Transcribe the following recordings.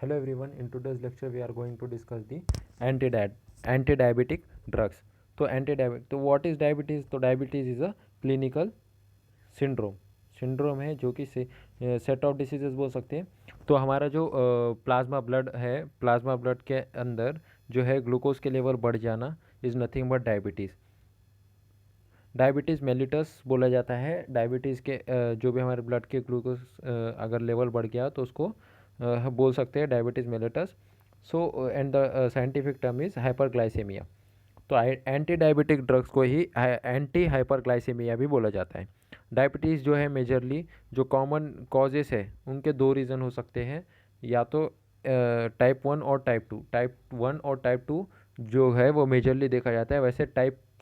Hello everyone, in today's lecture we are going to discuss the anti-diabetic drugs. तो anti-diabetic, तो what is diabetes? तो diabetes is a clinical syndrome है जो कि set of diseases बोल सकते हैं। तो हमारा जो प्लाज्मा ब्लड है, प्लाज्मा ब्लड के अंदर जो है ग्लूकोज के लेवल बढ़ जाना is nothing but diabetes. Diabetes mellitus बोला जाता है। डायबिटीज़ के जो भी हमारे ब्लड के ग्लूकोज अगर लेवल बढ़ गया तो उसको बोल सकते हैं diabetes mellitus. So and the scientific term is hyperglycaemia. तो एंटी डायबिटिक ड्रग्स को ही एंटी हाइपरग्लाइसेमिया भी बोला जाता है। डायबिटीज़ जो है मेजरली जो कॉमन कॉजेस है उनके दो रीज़न हो सकते हैं, या तो टाइप 1 और टाइप 2। टाइप 1 और टाइप 2 जो है वो मेजरली देखा जाता है। वैसे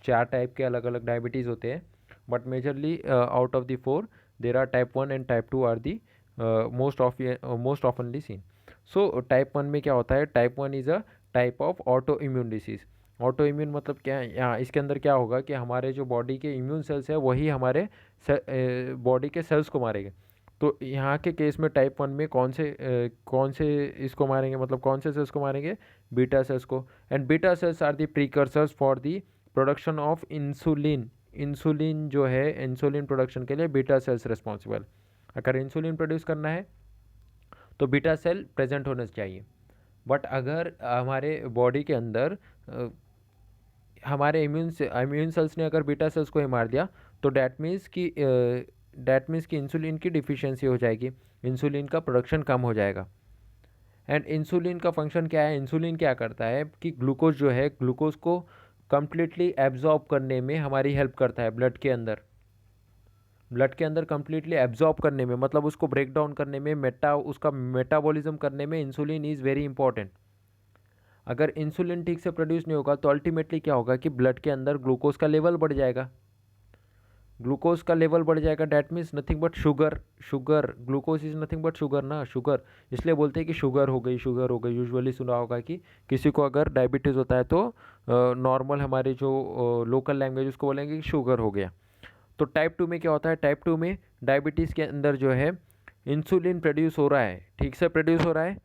चार टाइप के अलग अलग डायबिटीज़ होते हैं, but majorly out of the four there are type 1 and type 2 are the most oftenly seen. So type 1 में क्या होता है? Type 1 is a type of autoimmune disease. Autoimmune मतलब क्या है? यहाँ इसके अंदर क्या होगा कि हमारे जो बॉडी के इम्यून सेल्स है वही हमारे बॉडी के सेल्स को मारेंगे। तो यहाँ के केस में टाइप 1 में कौन से इसको मारेंगे, मतलब कौन से सेल्स को मारेंगे? बीटा सेल्स को। And beta cells are the precursors for the production of insulin. Insulin जो है, इंसुलिन प्रोडक्शन के लिए बीटा सेल्स रिस्पॉन्सिबल। अगर इंसुलिन प्रोड्यूस करना है तो बीटा सेल प्रेजेंट होना चाहिए। बट अगर हमारे बॉडी के अंदर हमारे इम्यून सेल्स ने अगर बीटा सेल्स को ही मार दिया तो डैट मीन्स कि इंसुलिन की डिफिशियंसी हो जाएगी, इंसुलिन का प्रोडक्शन कम हो जाएगा। एंड इंसुलिन का फंक्शन क्या है? इंसुलिन क्या करता है कि ग्लूकोज जो है, ग्लूकोज को कम्प्लीटली एब्जॉर्ब करने में हमारी हेल्प करता है। ब्लड के अंदर कम्प्लीटली एब्जॉर्ब करने में, मतलब उसको ब्रेक डाउन करने में, उसका मेटाबॉलिज्म करने में इंसुलिन इज़ वेरी इंपॉर्टेंट। अगर इंसुलिन ठीक से प्रोड्यूस नहीं होगा तो अल्टीमेटली क्या होगा कि ब्लड के अंदर ग्लूकोज का लेवल बढ़ जाएगा। ग्लूकोज का लेवल बढ़ जाएगा, that means nothing but sugar. Glucose is nothing but sugar ना, शुगर। इसलिए बोलते हैं कि शुगर हो गई, शुगर हो गई। यूजुअली सुना होगा कि किसी को अगर डायबिटीज़ होता है तो नॉर्मल हमारे जो लोकल लैंग्वेज उसको बोलेंगे कि शुगर हो गया। तो टाइप 2 में क्या होता है? टाइप 2 में डायबिटीज़ के अंदर जो है इंसुलिन प्रोड्यूस हो रहा है, ठीक से प्रोड्यूस हो रहा है,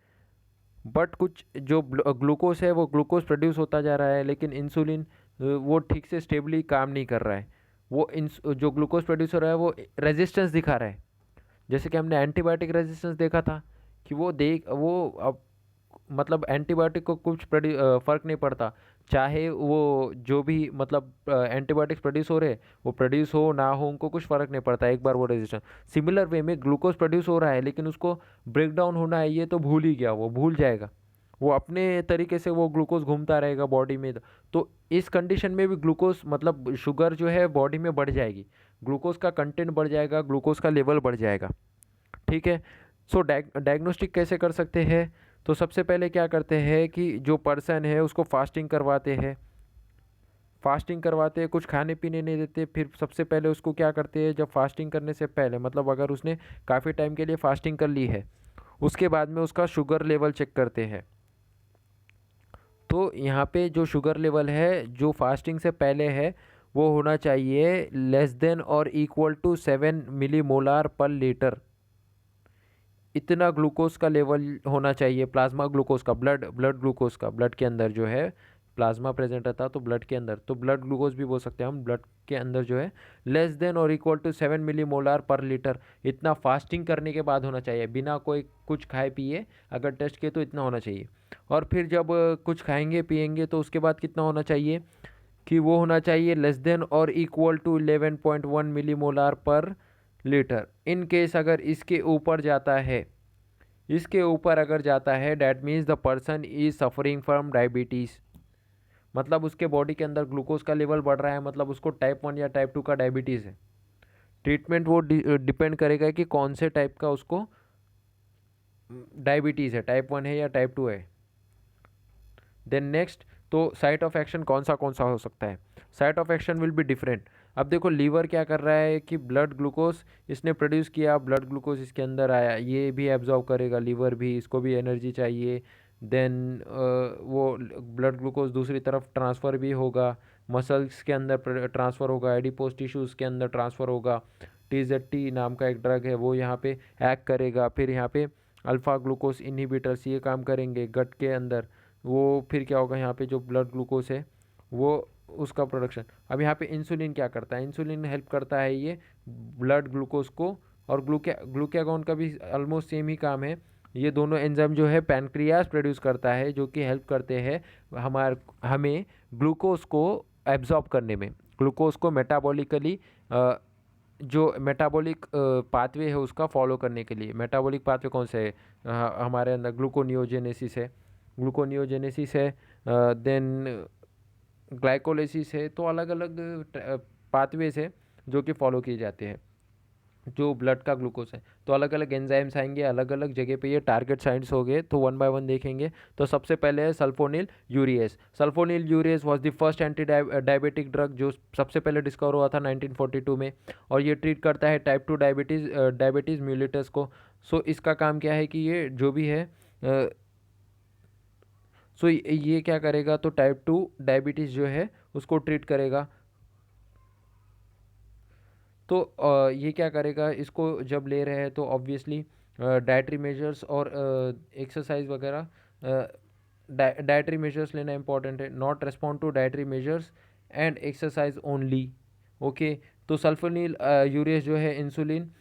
बट कुछ जो ग्लूकोज है वो ग्लूकोज प्रोड्यूस होता जा रहा है, लेकिन इंसुलिन वो ठीक से स्टेबली काम नहीं कर रहा है। वो जो ग्लूकोज प्रोड्यूस हो रहा है वो रेजिस्टेंस दिखा रहा है। जैसे कि हमने एंटीबायोटिक रेजिस्टेंस देखा था कि वो अब मतलब एंटीबायोटिक को कुछ फ़र्क नहीं पड़ता, चाहे वो जो भी मतलब एंटीबायोटिक्स प्रोड्यूस हो रहे, वो प्रोड्यूस हो ना हो उनको कुछ फ़र्क नहीं पड़ता, एक बार वो रेजिस्टेंस। सिमिलर वे में ग्लूकोज प्रोड्यूस हो रहा है लेकिन उसको ब्रेक डाउन होना है ये तो भूल ही गया, वो भूल जाएगा, वो अपने तरीके से वो ग्लूकोज घूमता रहेगा बॉडी में। तो इस कंडीशन में भी ग्लूकोज मतलब शुगर जो है बॉडी में बढ़ जाएगी, ग्लूकोज का कंटेंट बढ़ जाएगा, ग्लूकोज का लेवल बढ़ जाएगा। ठीक है। सो डायग्नोस्टिक कैसे कर सकते हैं? तो सबसे पहले क्या करते हैं कि जो पर्सन है उसको फास्टिंग करवाते हैं। फास्टिंग करवाते हैं, कुछ खाने पीने नहीं देते। फिर सबसे पहले उसको क्या करते हैं, जब फास्टिंग करने से पहले, मतलब अगर उसने काफ़ी टाइम के लिए फास्टिंग कर ली है, उसके बाद में उसका शुगर लेवल चेक करते हैं। तो यहाँ पे जो शुगर लेवल है जो फास्टिंग से पहले है वो होना चाहिए लेस देन और इक्वल टू 7 मिली मोलार पर लीटर। इतना ग्लूकोज का लेवल होना चाहिए, प्लाज्मा ग्लूकोज का, ब्लड ग्लूकोज का। ब्लड के अंदर जो है प्लाज्मा प्रेजेंट रहता तो ब्लड के अंदर, तो ब्लड ग्लूकोज भी बोल सकते हैं हम, ब्लड के अंदर जो है लेस देन और इक्वल टू 7 मिली मोलार पर लीटर। इतना फास्टिंग करने के बाद होना चाहिए, बिना कोई कुछ खाए पिए अगर टेस्ट किए तो इतना होना चाहिए। और फिर जब कुछ खाएंगे पिएंगे तो उसके बाद कितना होना चाहिए कि वो होना चाहिए लेस देन और इक्वल टू 11.1 मिली मोलार पर लीटर। इन केस अगर इसके ऊपर अगर जाता है that means the person is suffering from diabetes. मतलब उसके बॉडी के अंदर ग्लूकोज का लेवल बढ़ रहा है, मतलब उसको टाइप 1 या टाइप 2 का डायबिटीज़ है। ट्रीटमेंट वो डिपेंड करेगा कि कौन से टाइप का उसको डायबिटीज़ है, टाइप 1 है या टाइप 2 है। देन नेक्स्ट, तो साइट ऑफ एक्शन कौन सा हो सकता है? Site of action will be different. अब देखो लीवर क्या कर रहा है कि ब्लड ग्लूकोज इसने प्रोड्यूस किया, ब्लड ग्लूकोज इसके अंदर आया, ये भी एब्जॉर्ब करेगा लीवर भी, इसको भी एनर्जी चाहिए। देन वो ब्लड ग्लूकोज दूसरी तरफ ट्रांसफ़र भी होगा, मसल्स के अंदर ट्रांसफ़र होगा, एडिपोज टिश्यूज़ के अंदर ट्रांसफ़र होगा। TZT नाम का एक ड्रग है वो यहाँ पे एक्ट करेगा, फिर यहाँ पे अल्फ़ा ग्लूकोज इनहिबिटर्स ये काम करेंगे गट के अंदर, वो फिर क्या होगा यहाँ पे जो ब्लड ग्लूकोज है वो उसका प्रोडक्शन। अब यहाँ पे इंसुलिन क्या करता है, इंसुलिन हेल्प करता है ये ब्लड ग्लूकोज को, और ग्लूकागॉन का भी ऑलमोस्ट सेम ही काम है। ये दोनों एंजाइम जो है पैनक्रियास प्रोड्यूस करता है, जो कि हेल्प करते हैं हमें ग्लूकोज को एब्जॉर्ब करने में, ग्लूकोज को मेटाबॉलिकली जो मेटाबॉलिक पाथवे है उसका फॉलो करने के लिए। मेटाबॉलिक पाथवे कौन से है, हमारे अंदर ग्लूकोनियोजेनेसिस है, ग्लूकोनियोजेनेसिस है, देन ग्लाइकोलाइसिस है। तो अलग अलग पाथवेज है जो कि फॉलो किए जाते हैं जो ब्लड का ग्लूकोज है। तो अलग अलग एंजाइम्स आएंगे, अलग अलग जगह पे ये टारगेट साइट्स हो गए, तो वन बाय वन देखेंगे। तो सबसे पहले है sulphonyl यूरिएस। Sulphonyl यूरिएस was the first anti diabetic drug जो सबसे पहले डिस्कवर हुआ था 1942 में, और ये ट्रीट करता है टाइप 2 डायबिटीज़ म्यूलिटस को। सो इसका काम क्या है कि ये जो भी है सो ये क्या करेगा, तो टाइप 2 डायबिटीज़ जो है उसको ट्रीट करेगा। तो ये क्या करेगा, इसको जब ले रहे हैं तो ऑब्वियसली डाइटरी मेजर्स और एक्सरसाइज वगैरह, डाइटरी मेजर्स लेना इंपॉर्टेंट है। Not respond to dietary measures and exercise only. Okay, तो सल्फोनिल यूरियस जो है इंसुलिन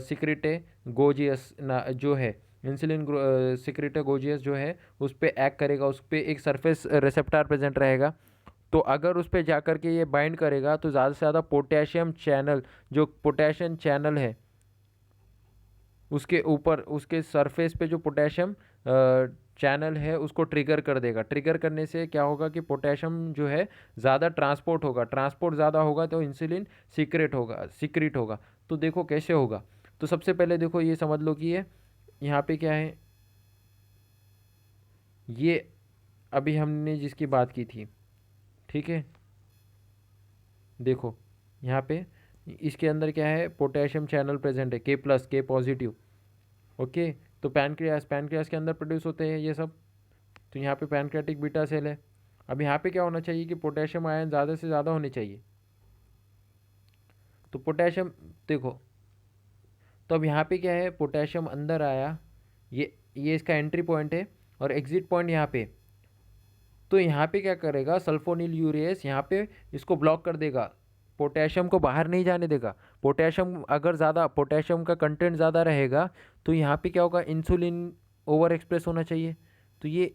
सिक्रेटे गोजियस जो है, इंसुलिन सिक्रेटे गोजियस जो है उस पर एक्ट करेगा, उस पर एक सरफेस रिसेप्टर प्रेजेंट रहेगा। तो अगर उस पर जा कर के ये बाइंड करेगा तो ज़्यादा से ज़्यादा पोटेशियम चैनल, जो पोटेशियम चैनल है उसके ऊपर, उसके सरफेस पे जो पोटेशियम चैनल है उसको ट्रिगर कर देगा। ट्रिगर करने से क्या होगा कि पोटेशियम जो है ज़्यादा ट्रांसपोर्ट होगा, ट्रांसपोर्ट ज़्यादा होगा तो इंसुलिन सीक्रेट होगा। तो देखो कैसे होगा। तो सबसे पहले देखो ये समझ लो कि ये यहाँ पे क्या है, ये अभी हमने जिसकी बात की थी, ठीक है। देखो यहाँ पे इसके अंदर क्या है, पोटेशियम चैनल प्रेजेंट है, K+, K पॉजिटिव। ओके, तो पैनक्रियास के अंदर प्रोड्यूस होते हैं ये सब। तो यहाँ पे पैनक्रियाटिक बीटा सेल है। अब यहाँ पे क्या होना चाहिए कि पोटेशियम आयन ज़्यादा से ज़्यादा होने चाहिए। तो पोटेशियम देखो, तो अब यहाँ पे क्या है, पोटेशियम अंदर आया, ये इसका एंट्री पॉइंट है और एग्जिट पॉइंट यहाँ पे। तो यहाँ पे क्या करेगा, सल्फोनिल यूरियस यहाँ पे इसको ब्लॉक कर देगा, पोटेशियम को बाहर नहीं जाने देगा। पोटेशियम अगर ज़्यादा, पोटेशियम का कंटेंट ज़्यादा रहेगा तो यहाँ पे क्या होगा, इंसुलिन ओवर एक्सप्रेस होना चाहिए, तो ये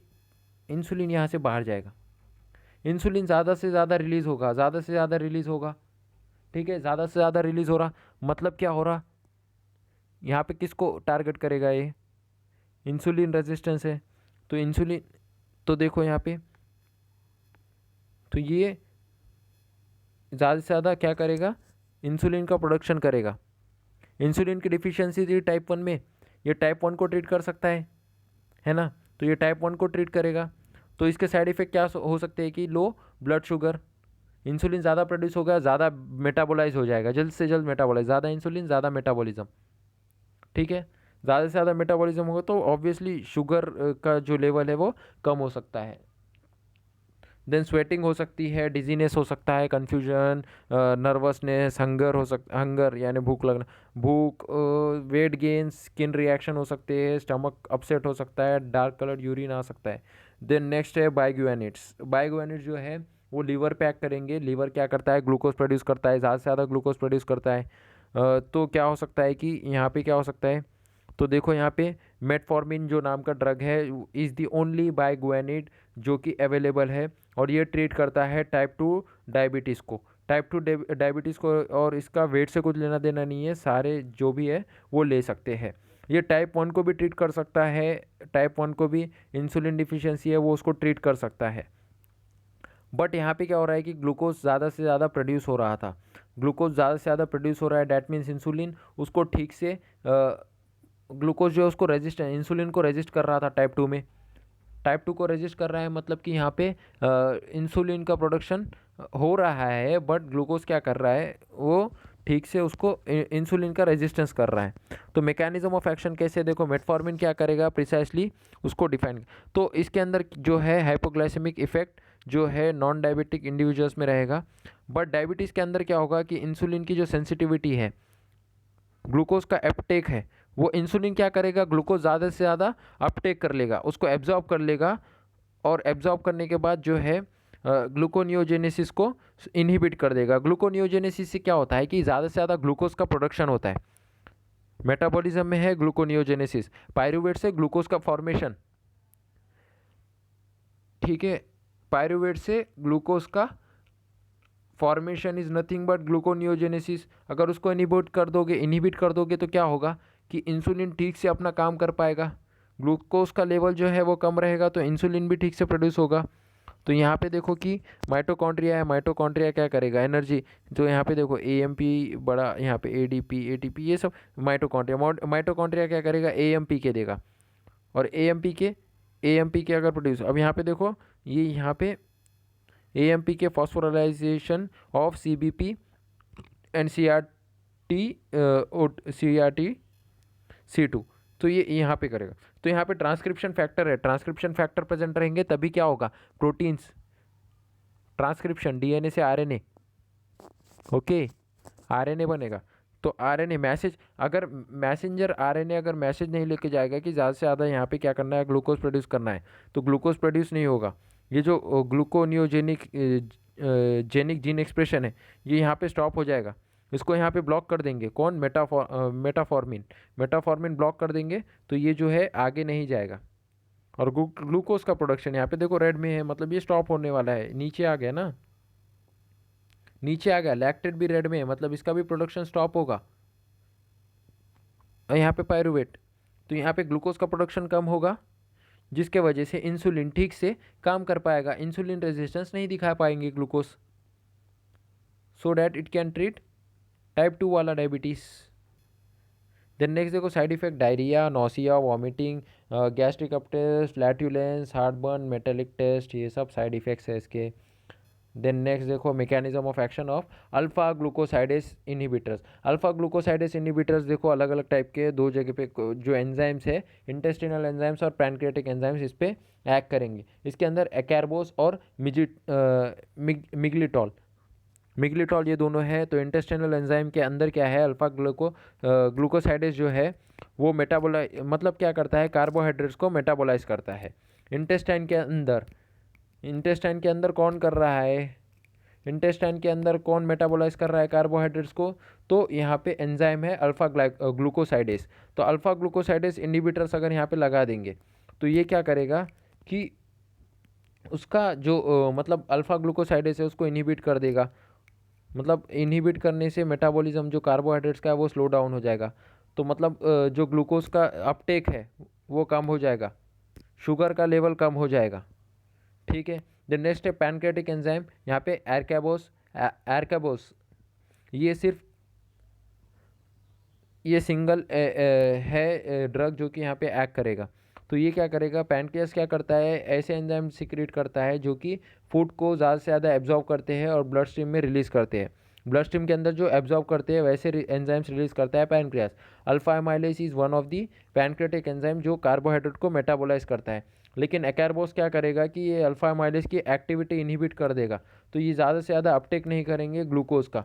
इंसुलिन यहाँ से बाहर जाएगा। इंसुलिन ज़्यादा से ज़्यादा रिलीज़ होगा, ज़्यादा से ज़्यादा रिलीज़ होगा, ठीक है। ज़्यादा से ज़्यादा रिलीज़ हो रहा, मतलब क्या हो रहा, यहाँ पे किसको टारगेट करेगा, ये इंसुलिन रेजिस्टेंस है। तो इंसुलिन, तो देखो यहाँ पे, तो ये ज़्यादा से ज़्यादा क्या करेगा, इंसुलिन का प्रोडक्शन करेगा। इंसुलिन की डिफिशियंसी थी टाइप 1 में, ये टाइप 1 को ट्रीट कर सकता है ना। तो ये टाइप 1 को ट्रीट करेगा। तो इसके साइड इफ़ेक्ट क्या हो सकते हैं कि लो ब्लड शुगर, इंसुलिन ज़्यादा प्रोड्यूस होगा, ज़्यादा मेटाबोलाइज हो जाएगा, जल्द से जल्द मेटाबोलाइज, ज़्यादा इंसुलिन ज़्यादा मेटाबॉलिज्म, ठीक है। ज़्यादा से ज़्यादा मेटाबॉलिज्म होगा तो ऑब्वियसली शुगर का जो लेवल है वो कम हो सकता है। देन स्वेटिंग हो सकती है, डिजीनेस हो सकता है, कन्फ्यूजन, नर्वसनेस, हंगर यानी भूख लगना, वेट गेन, स्किन रिएक्शन हो सकते हैं, स्टमक अपसेट हो सकता है, डार्क कलर्ड यूरिन आ सकता है। देन नेक्स्ट है बाइग्यूएनिट्स। बाइग्यूएनिट्स जो है वो लीवर पे एक्ट करेंगे। लीवर क्या करता है, ग्लूकोज प्रोड्यूस करता है, ज़्यादा से ज़्यादा ग्लूकोज प्रोड्यूस करता है। तो क्या हो सकता है कि यहाँ पे क्या हो सकता है, तो देखो यहाँ पे मेटफॉर्मिन जो नाम का ड्रग है इज़ दी ओनली बाइग्यूएनिड जो कि अवेलेबल है, और ये ट्रीट करता है टाइप 2 डायबिटीज़ को, टाइप 2 डायबिटीज़ को। और इसका वेट से कुछ लेना देना नहीं है, सारे जो भी है वो ले सकते हैं। ये टाइप 1 को भी ट्रीट कर सकता है, टाइप 1 को भी इंसुलिन डिफिशियंसी है वो उसको ट्रीट कर सकता है। बट यहाँ पे क्या हो रहा है कि ग्लूकोज ज़्यादा से ज़्यादा प्रोड्यूस हो रहा था, ग्लूकोज ज़्यादा से ज़्यादा प्रोड्यूस हो रहा है, डैट मीन्स इंसुलिन उसको ठीक से ग्लूकोज जो है उसको रेजिस्ट, इंसुलिन को रेजिस्ट कर रहा था टाइप 2 में। टाइप 2 को रेजिस्ट कर रहा है मतलब कि यहाँ पे इंसुलिन का प्रोडक्शन हो रहा है, बट ग्लूकोज क्या कर रहा है, वो ठीक से उसको इंसुलिन का रेजिस्टेंस कर रहा है। तो मैकेनिज्म ऑफ एक्शन कैसे, देखो मेटफॉर्मिन क्या करेगा प्रिसाइसली उसको डिफाइन। तो इसके अंदर जो है हाइपोग्लाइसेमिक इफेक्ट जो है नॉन डायबिटिक इंडिविजुअल्स में रहेगा। बट डायबिटीज़ के अंदर क्या होगा कि इंसुलिन की जो सेंसिटिविटी है, ग्लूकोज का अपटेक है वो इंसुलिन क्या करेगा, ग्लूकोज ज़्यादा से ज़्यादा अपटेक कर लेगा, उसको एब्जॉर्ब कर लेगा, और एब्जॉर्ब करने के बाद जो है ग्लूकोनियोजेनेसिस को इनहिबिट कर देगा। ग्लूकोनियोजेनेसिस से क्या होता है कि ज़्यादा से ज़्यादा ग्लूकोज का प्रोडक्शन होता है। मेटाबॉलिज्म में है ग्लूकोनियोजेनेसिस, पायरुवेट से ग्लूकोज का फॉर्मेशन, ठीक है, पायरुवेट से ग्लूकोज का formation is nothing but gluconeogenesis. अगर उसको इनहिबिट कर दोगे तो क्या होगा कि इंसुलिन ठीक से अपना काम कर पाएगा, ग्लूकोज का लेवल जो है वो कम रहेगा, तो इंसुलिन भी ठीक से प्रोड्यूस होगा। तो यहाँ पे देखो कि माइटोकॉन्ड्रिया है, माइटोकॉन्ड्रिया क्या करेगा, एनर्जी, तो यहाँ पे देखो एएमपी बड़ा, यहाँ पे एडीपी एटीपी ये सब माइटोकॉन्ड्रिया क्या करेगा, एएमपी के देगा, और एएमपी के अगर प्रोड्यूस, अब यहाँ पे देखो ये यहाँ पे एएमपी के phosphorylation of CBP and CRT C2, तो ये यहाँ पे करेगा। तो यहाँ पे ट्रांसक्रिप्शन फैक्टर है, ट्रांसक्रिप्शन फैक्टर प्रेजेंट रहेंगे तभी क्या होगा, प्रोटीन्स ट्रांसक्रिप्शन, डीएनए से आरएनए, ओके, आरएनए बनेगा। तो आरएनए मैसेज, अगर मैसेंजर आरएनए अगर मैसेज नहीं लेके जाएगा कि ज़्यादा से ज़्यादा यहाँ पे क्या करना है, ग्लूकोज प्रोड्यूस करना है, तो ग्लूकोज प्रोड्यूस नहीं होगा। ये जो ग्लूकोनियोजेनिक जेनिक जीन एक्सप्रेशन है ये यहाँ पे स्टॉप हो जाएगा, इसको यहाँ पे ब्लॉक कर देंगे, कौन, मेटाफॉर्मिन ब्लॉक कर देंगे, तो ये जो है आगे नहीं जाएगा। और ग्लूकोज का प्रोडक्शन यहाँ पे देखो रेड में है, मतलब ये स्टॉप होने वाला है, नीचे आ गया ना, नीचे आ गया, लैक्टेट भी रेड में है, मतलब इसका भी प्रोडक्शन स्टॉप होगा। और यहाँ पे पायरुवेट, तो यहाँ पे ग्लूकोज का प्रोडक्शन कम होगा, जिसके वजह से इंसुलिन ठीक से काम कर पाएगा, इंसुलिन रेजिस्टेंस नहीं दिखा पाएंगे glucose, so that it can treat type 2 वाला डायबिटीज़। देन नेक्स्ट देखो side effect, diarrhoea, nausea, vomiting, gastric upset, flatulence, heartburn, metallic taste, ये सब साइड इफेक्ट्स है इसके। देन नेक्स्ट देखो mechanism of action of alpha glucosidase inhibitors. Alpha glucosidase inhibitors देखो अलग अलग टाइप के, दो जगह पे जो एंजाइम्स है, इंटेस्टिनल एंजाइम्स और पैनक्रियाटिक एंजाइम्स इस पे एक्ट करेंगे। इसके अंदर एकैरबोस और मिग्लिटॉल ये दोनों है। तो इंटेस्टिनल एंजाइम के अंदर क्या है, अल्फा ग्लूकोसाइडेस जो है वो मतलब क्या करता है, कार्बोहाइड्रेट्स को मेटाबोलाइज करता है। इंटेस्टाइन के अंदर कौन कर रहा है, इंटेस्टाइन के अंदर कौन मेटाबोलाइज कर रहा है कार्बोहाइड्रेट्स को, तो यहाँ पे एंजाइम है अल्फा ग्लूकोसाइडेस। तो अल्फा ग्लूकोसाइडेस इनहिबिटर्स अगर यहाँ पे लगा देंगे तो ये क्या करेगा कि उसका जो मतलब अल्फा ग्लूकोसाइडेस है उसको इनहिबिट कर देगा, मतलब इनहिबिट करने से मेटाबॉलिज्म जो कार्बोहाइड्रेट्स का है वो स्लो डाउन हो जाएगा। तो मतलब जो ग्लूकोज का अपटेक है वो कम हो जाएगा, शुगर का लेवल कम हो जाएगा, ठीक है। देन नेक्स्ट है पैनक्रियाटिक एंजाइम, यहाँ पे एरकाबोस ये सिंगल है ड्रग जो कि यहाँ पे एक्ट करेगा। तो ये क्या करेगा, पैनक्रियास क्या करता है, ऐसे एंजाइम सिक्रेट करता है जो कि फूड को ज़्यादा से ज़्यादा एब्जॉर्ब करते हैं और ब्लड स्ट्रीम में रिलीज़ करते हैं। ब्लड स्ट्रीम के अंदर जो एब्जॉर्ब करते हैं वैसे एंजाइम्स रिलीज करता है pancreas. Alpha amylase is one of the pancreatic enzyme जो कार्बोहाइड्रेट को मेटाबोलाइज करता है। लेकिन एकैरबोस क्या करेगा कि ये अल्फा एमाइलेज की एक्टिविटी इनहिबिट कर देगा, तो ये ज़्यादा से ज़्यादा अपटेक नहीं करेंगे ग्लूकोज का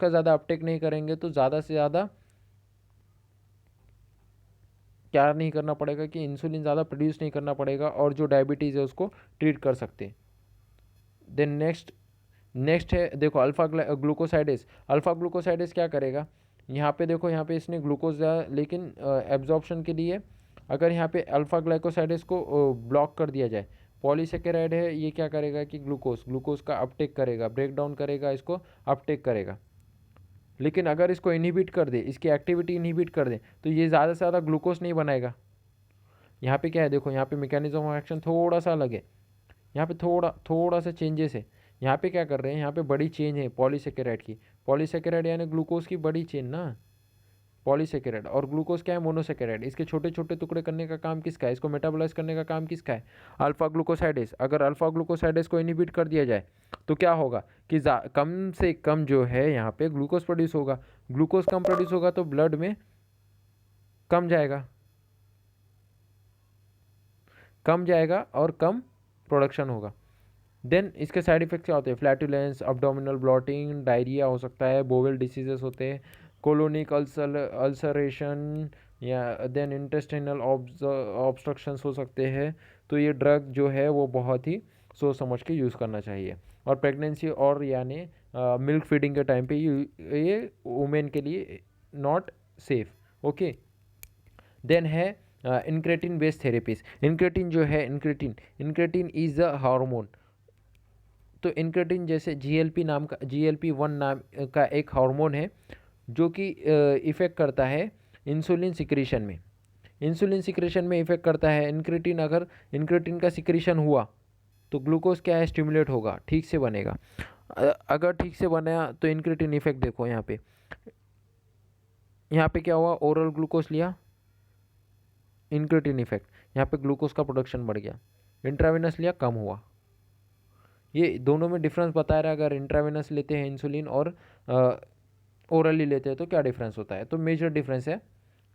ज़्यादा अपटेक नहीं करेंगे, तो ज़्यादा से ज़्यादा क्या नहीं करना पड़ेगा कि इंसुलिन ज़्यादा प्रोड्यूस नहीं करना पड़ेगा और जो डायबिटीज़ है उसको ट्रीट कर सकते हैं। देन नेक्स्ट है देखो अल्फा ग्लूकोसाइडेस क्या करेगा, यहाँ पे देखो यहाँ पे इसने ग्लूकोज लेकिन एब्जॉर्प्शन के लिए अगर यहाँ पे अल्फा ग्लाइकोसाइडेस को ब्लॉक कर दिया जाए, पॉलीसेकेराइड है ये क्या करेगा कि ग्लूकोज का अपटेक करेगा, ब्रेक डाउन करेगा, इसको अपटेक करेगा। लेकिन अगर इसको इनहिबिट कर दे, इसकी एक्टिविटी इनहिबिट कर दे, तो ये ज़्यादा से ज़्यादा ग्लूकोज नहीं बनाएगा। यहाँ पे क्या है देखो, यहाँ पे मैकेनिज्म ऑफ एक्शन थोड़ा सा अलग है, यहाँ पे थोड़ा सा चेंजेस है। यहाँ पे क्या कर रहे हैं, यहाँ पे बड़ी चेंज है पॉलीसेकेराइड की, पॉलीसेकेराइड यानी ग्लूकोज की बड़ी चेन ना, पॉलीसेकेराइड, और ग्लूकोज क्या है, मोनोसेकेराइड। इसके छोटे छोटे टुकड़े करने का काम किसका है, इसको मेटाबोलाइज करने का काम किसका है, अल्फा ग्लूकोसाइडेस। अगर अल्फा ग्लूकोसाइडेस को इनहिबिट कर दिया जाए तो क्या होगा कि कम से कम जो है यहाँ पे ग्लूकोज प्रोड्यूस होगा, ग्लूकोज कम प्रोड्यूस होगा तो ब्लड में कम जाएगा और कम प्रोडक्शन होगा। देन इसके साइड इफेक्ट्स क्या होते हैं, फ्लैटुलेंस, अब्डोमिनल ब्लॉटिंग, डायरिया हो सकता है, बोवेल डिसीजेस होते हैं, कोलोनिक अल्सरेशन, या देन इंटेस्टाइनल ऑब्स्ट्रक्शंस हो सकते हैं। तो ये ड्रग जो है वो बहुत ही सोच समझ के यूज़ करना चाहिए। और प्रेगनेंसी और यानी मिल्क फीडिंग के टाइम पे ये वुमेन के लिए नॉट सेफ। ओके, देन है इनक्रेटिन बेस्ड थेरेपीज। इनक्रेटिन जो है, इनक्रेटिन इज़ अ हार्मोन। तो इनक्रेटिन जैसे GLP-1 नाम का एक हार्मोन है जो कि इफ़ेक्ट करता है इंसुलिन सिक्रीशन में। इंसुलिन सिक्रीशन में इफ़ेक्ट करता है इनक्रेटिन। अगर इनक्रेटिन का सिक्रीशन हुआ तो ग्लूकोज क्या है, स्टिमुलेट होगा, ठीक से बनेगा। अगर ठीक से बना तो इनक्रेटिन इफेक्ट देखो यहाँ पे क्या हुआ, ओरल ग्लूकोज लिया, इनक्रेटिन इफेक्ट, यहाँ पे ग्लूकोज का प्रोडक्शन बढ़ गया। इंट्रावेनस लिया, कम हुआ। ये दोनों में डिफरेंस बता रहा है। अगर इंट्रावेनस लेते हैं इंसुलिन और ओरली लेते हैं तो क्या डिफरेंस होता है। तो मेजर डिफरेंस है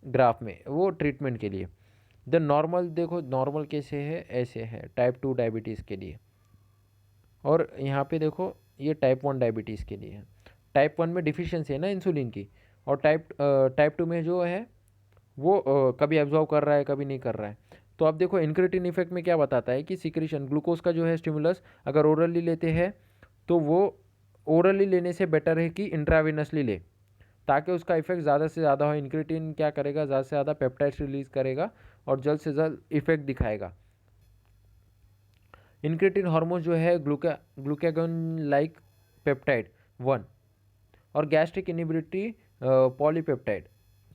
ग्राफ में, वो ट्रीटमेंट के लिए। द नॉर्मल देखो, नॉर्मल कैसे है, ऐसे है टाइप 2 डायबिटीज़ के लिए। और यहाँ पे देखो ये टाइप 1 डायबिटीज़ के लिए है। टाइप 1 में डिफिशियंसी है ना इंसुलिन की, और टाइप 2 में जो है वो कभी एब्जॉर्व कर रहा है, कभी नहीं कर रहा है। तो अब देखो इनक्रेटिन इफेक्ट में क्या बताता है कि सिक्रीशन ग्लूकोज का जो है स्टिमुलस अगर ओरली लेते हैं तो वो ओरली लेने से बेटर है कि इंट्रावेनसली ले, ताकि उसका इफेक्ट ज़्यादा से ज़्यादा हो। इनक्रेटिन क्या करेगा, ज़्यादा से ज़्यादा पेप्टाइड्स रिलीज करेगा और जल्द से जल्द इफेक्ट दिखाएगा। इनक्रेटिन हार्मोन जो है ग्लूकागोन लाइक पेप्टाइड 1 और गैस्ट्रिक इनिबिलिटी पॉलीपेप्टाइड।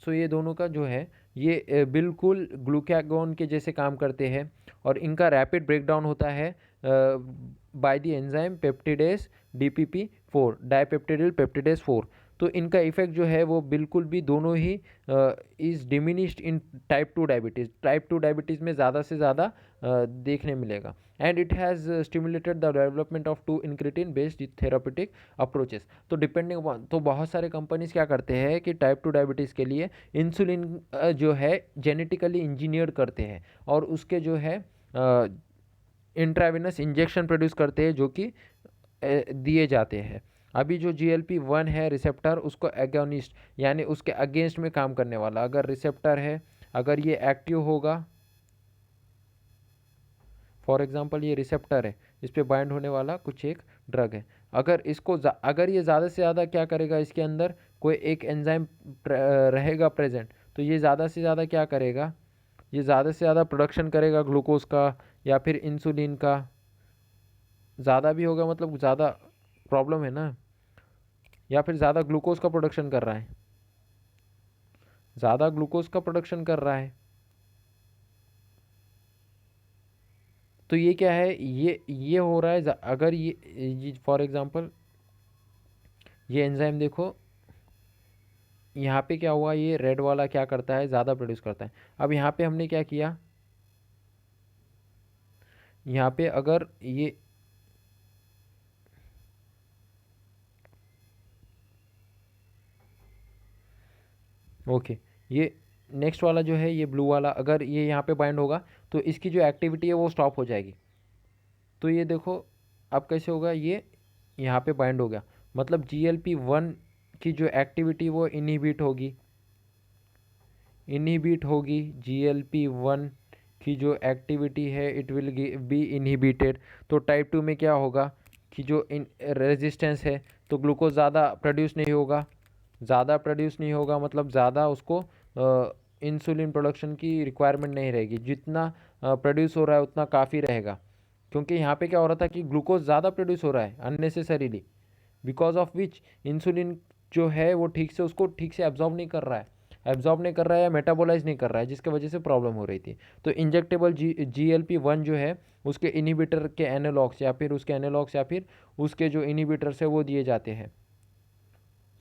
सो ये दोनों का जो है ये बिल्कुल ग्लूकागोन के जैसे काम करते हैं और इनका रैपिड ब्रेकडाउन होता है बाय द एंजाइम पेप्टिडेस DPP4, डाइपेप्टिडिल पेप्टिडेस 4। तो इनका इफेक्ट जो है वो बिल्कुल भी दोनों ही is diminished in type 2 diabetes. Type 2 diabetes में ज़्यादा से ज़्यादा देखने मिलेगा। And it has stimulated the development of 2 incretin based therapeutic approaches. तो डिपेंडिंग अपॉन, तो बहुत सारे कंपनीज क्या करते हैं कि टाइप 2 डायबिटीज़ के लिए इंसुलिन जो है जेनेटिकली इंजीनियर्ड करते हैं और उसके जो है इंट्रावेनस इंजेक्शन प्रोड्यूस करते हैं जो कि दिए जाते हैं। अभी जो GLP-1 है रिसेप्टर, उसको एगोनिस्ट यानी उसके अगेंस्ट में काम करने वाला अगर रिसेप्टर है, अगर ये एक्टिव होगा, फॉर एग्जांपल ये रिसेप्टर है, इस पर बाइंड होने वाला कुछ एक ड्रग है। अगर ये ज़्यादा से ज़्यादा क्या करेगा, इसके अंदर कोई एक एंजाइम रहेगा प्रेजेंट, तो ये ज़्यादा से ज़्यादा क्या करेगा, ये ज़्यादा से ज़्यादा प्रोडक्शन करेगा ग्लूकोज का या फिर इंसुलिन का। ज़्यादा भी होगा मतलब ज़्यादा प्रॉब्लम है ना, या फिर ज़्यादा ग्लूकोज का प्रोडक्शन कर रहा है, ज़्यादा ग्लूकोज का प्रोडक्शन कर रहा है। तो ये क्या है, ये हो रहा है। अगर ये फॉर एग्जांपल ये एंजाइम देखो, यहाँ पे क्या हुआ, ये रेड वाला क्या करता है, ज़्यादा प्रोड्यूस करता है। अब यहाँ पे हमने क्या किया, यहाँ पे अगर ये ओके, ये नेक्स्ट वाला जो है ये ब्लू वाला, अगर ये यहाँ पे बाइंड होगा तो इसकी जो एक्टिविटी है वो स्टॉप हो जाएगी। तो ये देखो अब कैसे होगा, ये यहाँ पे बाइंड हो गया, मतलब GLP-1 की जो एक्टिविटी वो इनहिबिट होगी। GLP-1 की जो एक्टिविटी है इट विल बी इनहिबिटेड। तो टाइप 2 में क्या होगा कि जो रेजिस्टेंस है, तो ग्लूकोज ज़्यादा प्रोड्यूस नहीं होगा। ज़्यादा प्रोड्यूस नहीं होगा मतलब ज़्यादा उसको इंसुलिन प्रोडक्शन की रिक्वायरमेंट नहीं रहेगी, जितना प्रोड्यूस हो रहा है उतना काफ़ी रहेगा। क्योंकि यहाँ पे क्या हो रहा था कि ग्लूकोज ज़्यादा प्रोड्यूस हो रहा है unnecessarily, because of which insulin जो है वो ठीक से उसको ठीक से एब्जॉर्ब नहीं कर रहा है या मेटाबोलाइज नहीं कर रहा है, जिसकी वजह से प्रॉब्लम हो रही थी। तो इंजेक्टेबल GLP-1 जो है उसके इनिबिटर के एनालॉग्स या फिर उसके एनालॉग्स या फिर उसके जो इनिबिटर्स है वो दिए जाते हैं।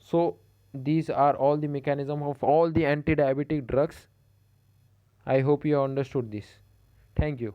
सो these are all the mechanism of all the anti-diabetic drugs. I hope you understood this. Thank you.